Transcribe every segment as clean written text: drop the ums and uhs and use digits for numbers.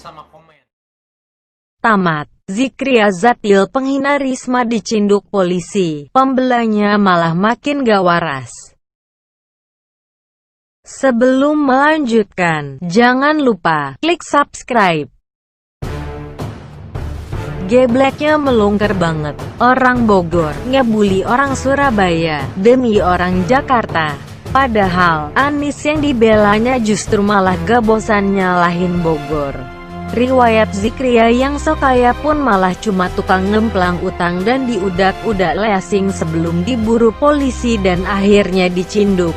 sama komen. Tamat. Zikria Zatil penghina Risma dicinduk polisi, pembelanya malah makin gak waras. Sebelum melanjutkan, jangan lupa klik subscribe. Gebleknya melungker banget. Orang Bogor ngebully orang Surabaya demi orang Jakarta. Padahal Anies yang dibelanya justru malah gak bosan nyalahin Bogor. Riwayat Zikria yang so kaya pun malah cuma tukang ngemplang utang dan diudak-udak leasing sebelum diburu polisi dan akhirnya dicinduk.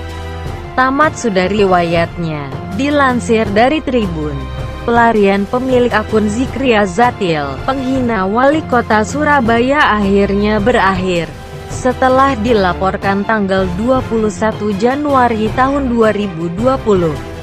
Tamat sudah riwayatnya. Dilansir dari Tribun, pelarian pemilik akun Zikria Zatil, penghina wali kota Surabaya akhirnya berakhir. Setelah dilaporkan tanggal 21 Januari tahun 2020.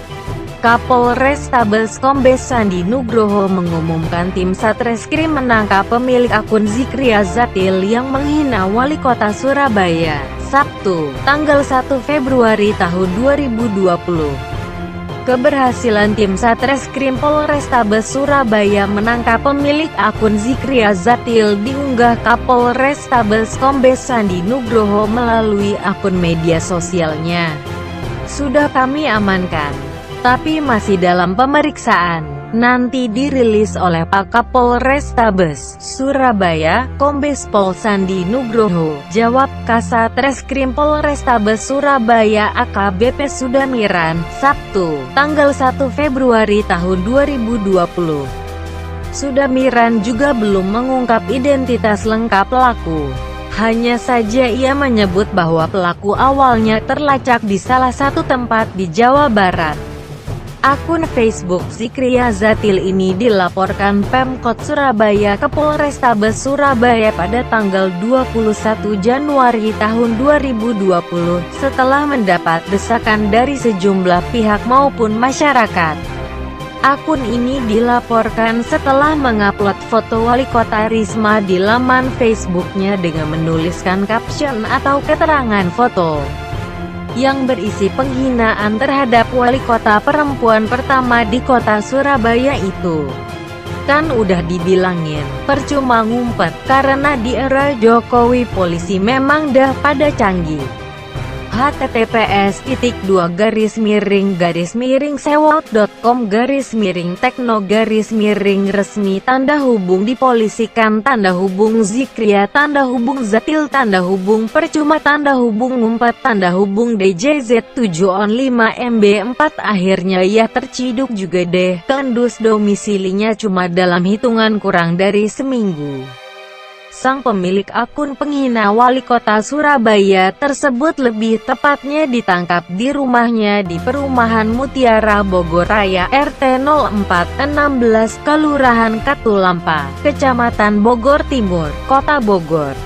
Kapolrestabes Kombes Sandi Nugroho mengumumkan tim Satreskrim menangkap pemilik akun Zikria Zatil yang menghina wali kota Surabaya, Sabtu, tanggal 1 Februari tahun 2020. Keberhasilan tim Satreskrim Polrestabes Surabaya menangkap pemilik akun Zikria Zatil diunggah Kapolrestabes Kombes Sandi Nugroho melalui akun media sosialnya. Sudah kami amankan, tapi masih dalam pemeriksaan. Nanti dirilis oleh Pak Kapolrestabes Surabaya, Kombes Pol Sandi Nugroho, jawab Kasat Reskrim Polrestabes Surabaya AKBP Sudamiran, Sabtu, tanggal 1 Februari tahun 2020. Sudamiran juga belum mengungkap identitas lengkap pelaku. Hanya saja ia menyebut bahwa pelaku awalnya terlacak di salah satu tempat di Jawa Barat. Akun Facebook Zikria Zatil ini dilaporkan Pemkot Surabaya ke Polrestabes Surabaya pada tanggal 21 Januari tahun 2020 setelah mendapat desakan dari sejumlah pihak maupun masyarakat. Akun ini dilaporkan setelah mengupload foto wali kota Risma di laman Facebooknya dengan menuliskan caption atau keterangan foto yang berisi penghinaan terhadap wali kota perempuan pertama di kota Surabaya itu. Kan udah dibilangin, percuma ngumpet, karena di era Jokowi polisi memang dah pada canggih. https://sewot.com/tekno-resmi _resmi Zikria _Zatil percuma ngumpet DJZ 7 on 5 MB 4 akhirnya ya terciduk juga deh. Kendus domisilinya cuma dalam hitungan kurang dari seminggu. Sang pemilik akun penghina wali kota Surabaya tersebut lebih tepatnya ditangkap di rumahnya di Perumahan Mutiara Bogor Raya RT 0416 Kelurahan Katulampa, Kecamatan Bogor Timur, Kota Bogor.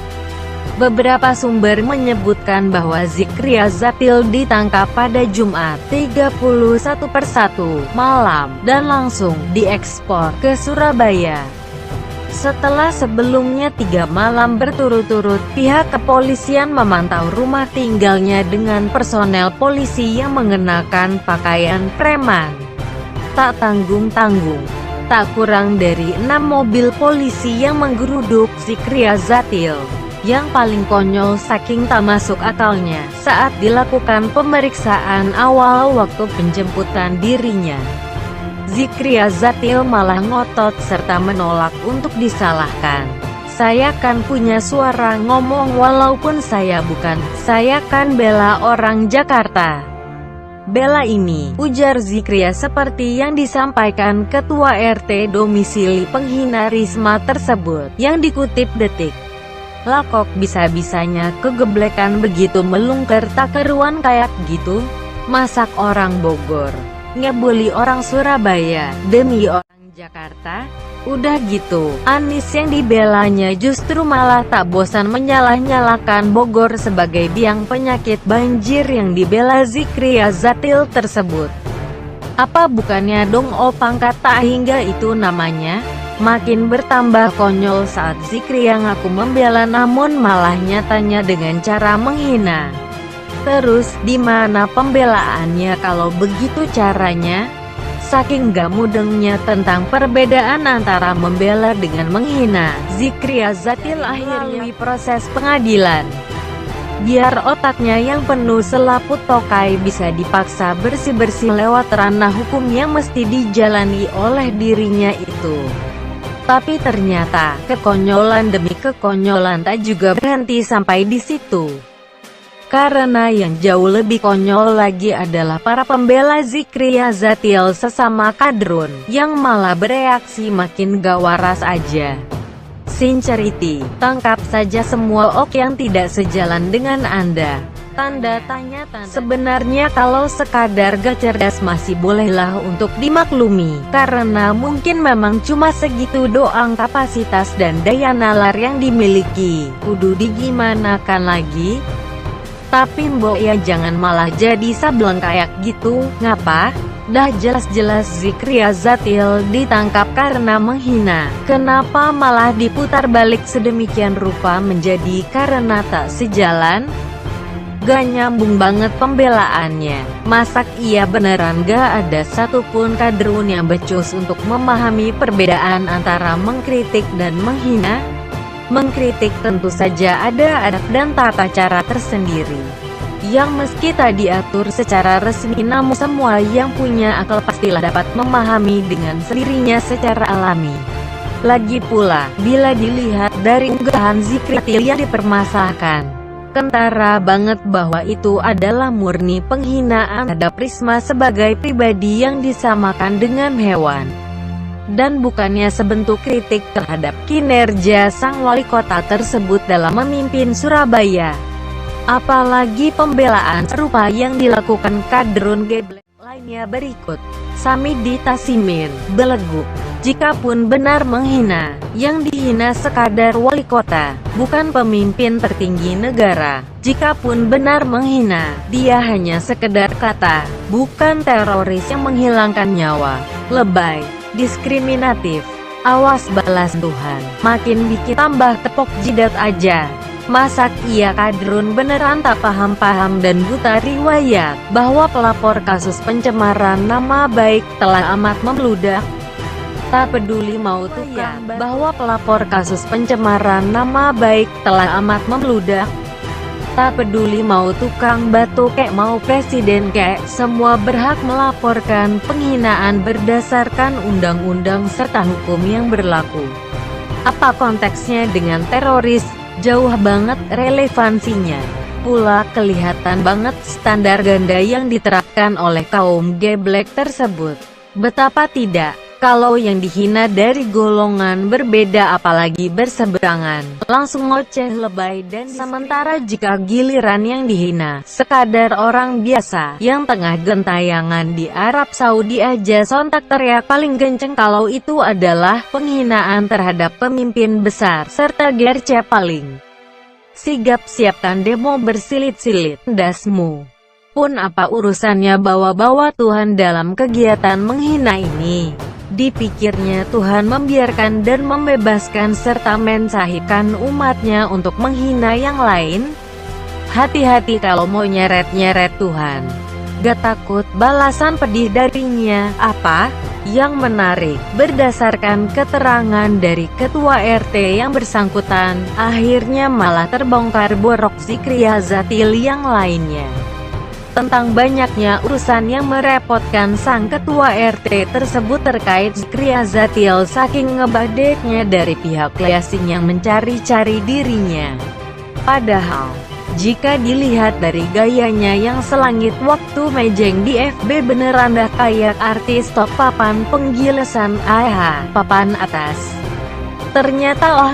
Beberapa sumber menyebutkan bahwa Zikria Zatil ditangkap pada Jumat 31/1 malam dan langsung diekspor ke Surabaya. Setelah sebelumnya 3 malam berturut-turut, pihak kepolisian memantau rumah tinggalnya dengan personel polisi yang mengenakan pakaian preman. Tak tanggung-tanggung, tak kurang dari 6 mobil polisi yang menggeruduk Zikria Zatil. Yang paling konyol saking tak masuk akalnya, saat dilakukan pemeriksaan awal waktu penjemputan dirinya, Zikria Zatil malah ngotot serta menolak untuk disalahkan. Saya kan punya suara ngomong walaupun saya bukan, saya kan bela orang Jakarta. Bela ini, ujar Zikria seperti yang disampaikan Ketua RT domisili penghina Risma tersebut, yang dikutip Detik. Lah kok bisa-bisanya kegeblekan begitu melungker tak keruan kayak gitu? Masak orang Bogor ngebully orang Surabaya demi orang Jakarta? Udah gitu, Anies yang dibelanya justru malah tak bosan menyalah-nyalakan Bogor sebagai biang penyakit banjir yang dibela Zikria Zatil tersebut. Apa bukannya dong pangkat tak hingga itu namanya? Makin bertambah konyol saat Zikria ngaku membela namun malah nyatanya dengan cara menghina. Terus, di mana pembelaannya kalau begitu caranya? Saking gak mudengnya tentang perbedaan antara membela dengan menghina, Zikria Zatil akhirnya proses pengadilan. Biar otaknya yang penuh selaput tokai bisa dipaksa bersih-bersih lewat ranah hukum yang mesti dijalani oleh dirinya itu. Tapi ternyata, kekonyolan demi kekonyolan tak juga berhenti sampai di situ. Karena yang jauh lebih konyol lagi adalah para pembela Zikria Zatil sesama kadrun, yang malah bereaksi makin gak waras aja. Sincerity, tangkap saja semua ok yang tidak sejalan dengan Anda. Tanda tanya. Sebenarnya kalau sekadar gak cerdas masih bolehlah untuk dimaklumi, karena mungkin memang cuma segitu doang kapasitas dan daya nalar yang dimiliki. Kudu digimanakan lagi? Tapi mbok ya jangan malah jadi sableng kayak gitu, ngapa? Dah jelas-jelas Zikria Zatil ditangkap karena menghina. Kenapa malah diputar balik sedemikian rupa menjadi karena tak sejalan? Gak nyambung banget pembelaannya. Masak iya beneran gak ada satupun kadrun yang becus untuk memahami perbedaan antara mengkritik dan menghina? Mengkritik tentu saja ada adab dan tata cara tersendiri, yang meski tak diatur secara resmi, namun semua yang punya akal pastilah dapat memahami dengan sendirinya secara alami. Lagi pula, bila dilihat dari unggahan Zikria yang dipermasalahkan, kentara banget bahwa itu adalah murni penghinaan terhadap Risma sebagai pribadi yang disamakan dengan hewan. Dan bukannya sebentuk kritik terhadap kinerja sang wali kota tersebut dalam memimpin Surabaya. Apalagi pembelaan serupa yang dilakukan kadrun geblek lainnya berikut. Samidi Tasimin, belegu. Jikapun benar menghina, yang dihina sekadar wali kota, bukan pemimpin tertinggi negara. Jikapun benar menghina, dia hanya sekedar kata, bukan teroris yang menghilangkan nyawa. Lebay, diskriminatif. Awas balas Tuhan. Makin dikit tambah tepok jidat aja. Masak iya kadrun beneran tak paham-paham dan buta riwayat, bahwa pelapor kasus pencemaran nama baik telah amat membludak. Tak peduli mau tukang, bahwa pelapor kasus pencemaran nama baik telah amat membludak. Tak peduli mau tukang batu kek mau presiden kek, semua berhak melaporkan penghinaan berdasarkan undang-undang serta hukum yang berlaku. Apa konteksnya dengan teroris? Jauh banget relevansinya. Pula kelihatan banget standar ganda yang diterapkan oleh kaum geblek tersebut. Betapa tidak, kalau yang dihina dari golongan berbeda apalagi berseberangan, langsung ngoceh lebay dan sementara jika giliran yang dihina, sekadar orang biasa, yang tengah gentayangan di Arab Saudi aja sontak teriak paling kenceng kalau itu adalah penghinaan terhadap pemimpin besar, serta gerce paling sigap siapkan demo bersilit-silit. Dasmu pun apa urusannya bawa-bawa Tuhan dalam kegiatan menghina ini? Dipikirnya Tuhan membiarkan dan membebaskan serta mensahihkan umatnya untuk menghina yang lain? Hati-hati kalau mau nyeret-nyeret Tuhan. Gak takut balasan pedih darinya. Apa? Yang menarik, berdasarkan keterangan dari ketua RT yang bersangkutan, akhirnya malah terbongkar borok Zikria Zatil yang lainnya. Tentang banyaknya urusan yang merepotkan sang ketua RT tersebut terkait Zikria Zatil saking ngebadeknya dari pihak asing yang mencari-cari dirinya. Padahal, jika dilihat dari gayanya yang selangit waktu mejeng di FB beneran dah kayak artis top papan penggilesan papan atas. Ternyata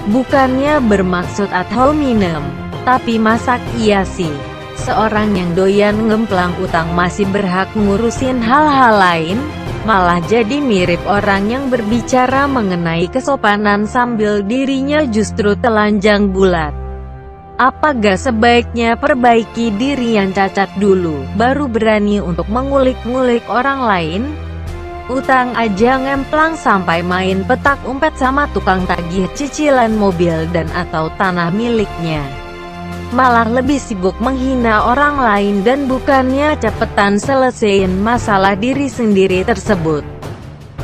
bukannya bermaksud atau minem, tapi masak iya sih. Seorang yang doyan ngemplang utang masih berhak ngurusin hal-hal lain? Malah jadi mirip orang yang berbicara mengenai kesopanan sambil dirinya justru telanjang bulat. Apa gak sebaiknya perbaiki diri yang cacat dulu, baru berani untuk mengulik-ngulik orang lain? Utang aja ngemplang sampai main petak umpet sama tukang tagih cicilan mobil dan atau tanah miliknya. malah lebih sibuk menghina orang lain dan bukannya cepetan selesaiin masalah diri sendiri tersebut.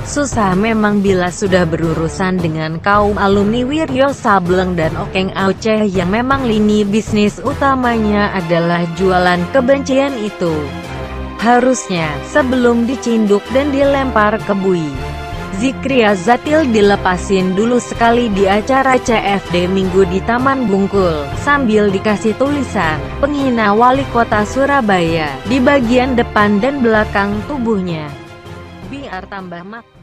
Susah memang bila sudah berurusan dengan kaum alumni Wiryo Sableng dan Okeng Auceh yang memang lini bisnis utamanya adalah jualan kebencian itu. Harusnya, sebelum dicinduk dan dilempar ke bui, Zikria Zatil dilepasin dulu sekali di acara CFD Minggu di Taman Bungkul, sambil dikasih tulisan, penghina wali kota Surabaya, di bagian depan dan belakang tubuhnya. Biar tambah mak.